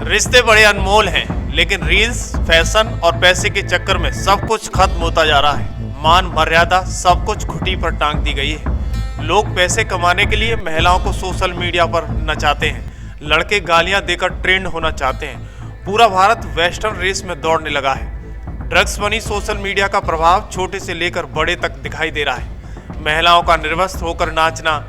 रिश्ते बड़े अनमोल हैं, लेकिन रील्स, फैशन और पैसे के चक्कर में सब कुछ खत्म होता जा रहा है। मान मर्यादा सब कुछ घुटी पर टांग दी गई है। लोग पैसे कमाने के लिए महिलाओं को सोशल मीडिया पर नचाते हैं। लड़के गालियां देकर ट्रेंड होना चाहते हैं। पूरा भारत वेस्टर्न रेस में दौड़ने लगा है। ड्रग्स बनी सोशल मीडिया का प्रभाव छोटे से लेकर बड़े तक दिखाई दे रहा है। महिलाओं का निर्वस्त्र होकर नाचना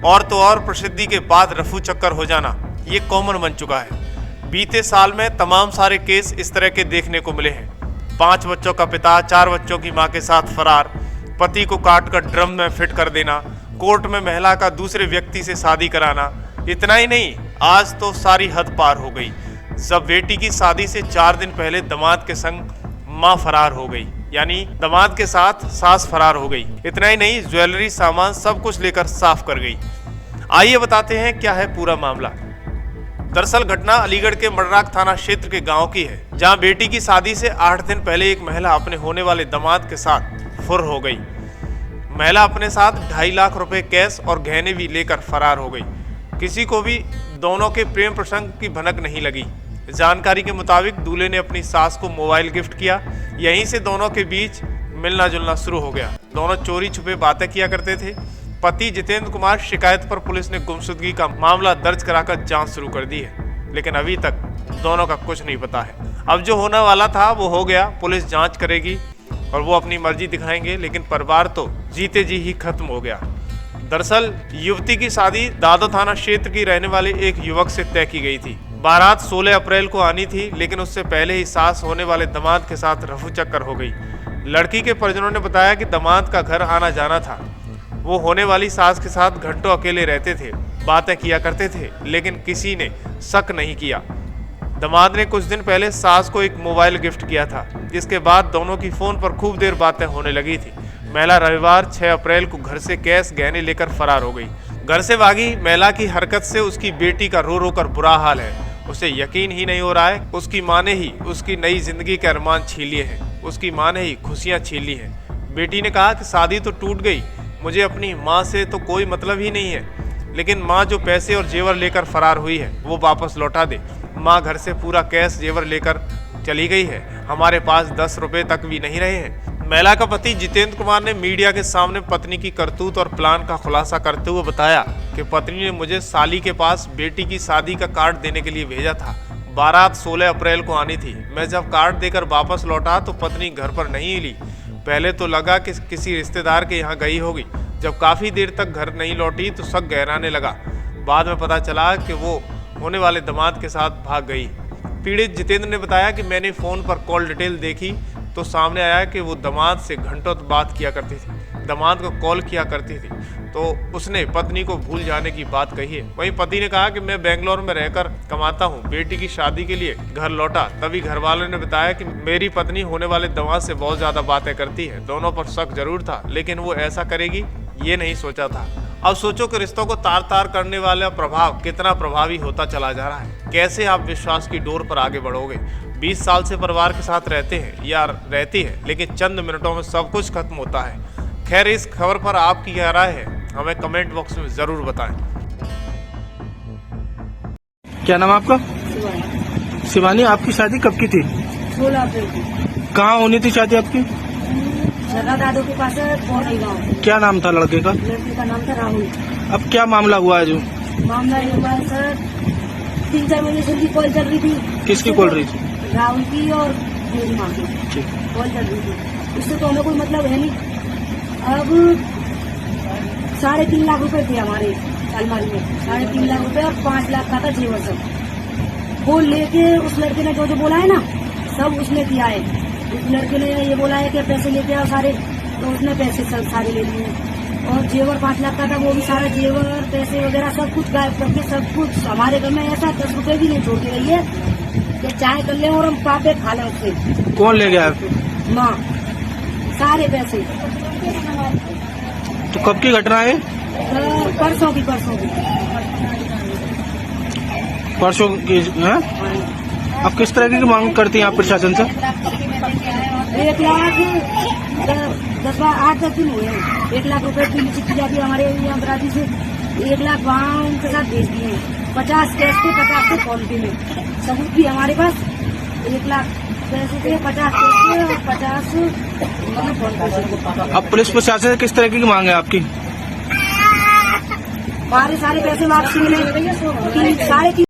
और तो और प्रसिद्धि के बाद रफू चक्कर हो जाना, ये कॉमन बन चुका है। बीते साल में तमाम सारे केस इस तरह के देखने को मिले हैं। 5 बच्चों का पिता 4 बच्चों की मां के साथ फरार, पति को काटकर ड्रम में फिट कर देना, कोर्ट में महिला का दूसरे व्यक्ति से शादी कराना। इतना ही नहीं, आज तो सारी हद पार हो गई जब बेटी की शादी से 4 दिन पहले दामाद के संग मां फरार हो गई, यानी दामाद के साथ सास फरार हो गई। इतना ही नहीं, ज्वेलरी, सामान सब कुछ लेकर साफ कर गई। आइए बताते हैं क्या है पूरा मामला। दरअसल घटना अलीगढ़ के मडराक थाना क्षेत्र के गांव की है, जहां बेटी की शादी से 8 दिन पहले एक महिला अपने होने वाले दामाद के साथ फुर हो गई। महिला अपने साथ 2.5 लाख रुपए कैश और गहने भी लेकर फरार हो गई। किसी को भी दोनों के प्रेम प्रसंग की भनक नहीं लगी। जानकारी के मुताबिक दूल्हे ने अपनी सास को मोबाइल गिफ्ट किया। यहीं से दोनों के बीच मिलना जुलना शुरू हो गया। दोनों चोरी छुपे बातें किया करते थे। पति जितेंद्र कुमार शिकायत पर पुलिस ने गुमशुदगी का मामला दर्ज कराकर जांच शुरू कर दी है, लेकिन अभी तक दोनों का कुछ नहीं पता है। अब जो होने वाला था वो हो गया। पुलिस जांच करेगी और वो अपनी मर्जी दिखाएंगे, लेकिन परिवार तो जीते जी ही खत्म हो गया। दरअसल युवती की शादी दादो थाना क्षेत्र की रहने वाले एक युवक से तय की गई थी। बारात 16 अप्रैल को आनी थी, लेकिन उससे पहले ही सास होने वाले दामाद के साथ रफू चक्कर हो गई। लड़की के परिजनों ने बताया कि दामाद का घर आना जाना था। वो होने वाली सास के साथ घंटों अकेले रहते थे, बातें किया करते थे, लेकिन किसी ने शक नहीं किया। दामाद ने कुछ दिन पहले सास को एक मोबाइल गिफ्ट किया था, जिसके बाद दोनों की फोन पर खूब देर बातें होने लगी थी। महिला रविवार 6 अप्रैल को घर से कैश गहने लेकर फरार हो गई। घर से भागी महिला की हरकत से उसकी बेटी का रो रो कर बुरा हाल है। उसे यकीन ही नहीं हो रहा है, उसकी माँ ने ही उसकी नई जिंदगी के अरमान छीन लिए हैं। उसकी माँ ने ही खुशियाँ छीन ली हैं। बेटी ने कहा कि शादी तो टूट गई, मुझे अपनी माँ से तो कोई मतलब ही नहीं है, लेकिन माँ जो पैसे और जेवर लेकर फरार हुई है वो वापस लौटा दे। माँ घर से पूरा कैश जेवर लेकर चली गई है, हमारे पास 10 रुपए तक भी नहीं रहे हैं। महिला का पति जितेंद्र कुमार ने मीडिया के सामने पत्नी की करतूत और प्लान का खुलासा करते हुए बताया कि पत्नी ने मुझे साली के पास बेटी की शादी का कार्ड देने के लिए भेजा था। बारात 16 अप्रैल को आनी थी। मैं जब कार्ड देकर वापस लौटा तो पत्नी घर पर नहीं मिली। पहले तो लगा कि किसी रिश्तेदार के यहाँ गई होगी। जब काफ़ी देर तक घर नहीं लौटी तो शक गहराने लगा। बाद में पता चला कि वो होने वाले दामाद के साथ भाग गई। पीड़ित जितेंद्र ने बताया कि मैंने फ़ोन पर कॉल डिटेल देखी तो सामने आया कि वो दामाद से घंटों बात किया करती थी, दामाद को कॉल किया करती थी, तो उसने पत्नी को भूल जाने की बात कही है। वहीं पति ने कहा कि मैं बेंगलोर में रहकर कमाता हूँ, बेटी की शादी के लिए घर लौटा, तभी घर वालों ने बताया कि मेरी पत्नी होने वाले दामाद से बहुत ज़्यादा बातें करती है। दोनों पर शक जरूर था, लेकिन वो ऐसा करेगी ये नहीं सोचा था। अब सोचो कि रिश्तों को तार तार करने वाला प्रभाव कितना प्रभावी होता चला जा रहा है। कैसे आप विश्वास की डोर पर आगे बढ़ोगे। 20 साल से परिवार के साथ रहते हैं या रहती है, लेकिन चंद मिनटों में सब कुछ खत्म होता है। खैर, इस खबर पर आपकी क्या राय है, हमें कमेंट बॉक्स में जरूर बताएं। क्या नाम आपका? शिवानी। आपकी शादी कब की थी? 16 अप्रैल की। कहाँ होनी थी शादी आपकी? जगह दादो के पास है, गाँव। क्या नाम था लड़के का? लड़के का नाम था राहुल। अब क्या मामला हुआ है जो? मामला ये हुआ है सर, 3-4 महीने से उनकी कॉल चल रही थी। किसकी कॉल रही थी? राहुल की और मेरी माँ की कॉल चल रही थी। उससे तो हमें कोई मतलब है नहीं। अब 3.5 लाख रुपए थे हमारे अलमारी में, 3.5 लाख रुपए और 5 लाख का था जेवर सब। वो लेके उस लड़के ने जो बोला है ना, सब उसने किया है। उस लड़के ने ये बोला है कि पैसे लेके आओ सारे, तो उसने पैसे सब सारे ले लिए। और जेवर 5 लाख का था, वो भी सारा जेवर पैसे वगैरह सब कुछ गायब करके, सब कुछ हमारे घर में ऐसा 10 रुपए भी नहीं छोड़ के रही है कि चाय कर ले और हम पापे खा लें उससे। कौन ले गया? माँ। सारे पैसे। तो कब की घटना है? परसों की। परसों की है? अब किस तरह की मांग करती हैं आप प्रशासन से? 1 लाख 8-10 दिन हुए हैं। 1 लाख रुपए की चिट्ठी जाती है हमारे यहाँ बराती से। 1 लाख वहाँ उनके साथ भेज दिए हैं। 50 कैश थे, 50 थे फोन पे में। सबूत भी हमारे पास 1 लाख पैसे थे, 50 कैश थे और 50 मतलब फोन पे से। अब पुलिस प्रशासन से किस तरह की मांग है आपकी? हमारे सारे पैसे वापसी मिले, 3.5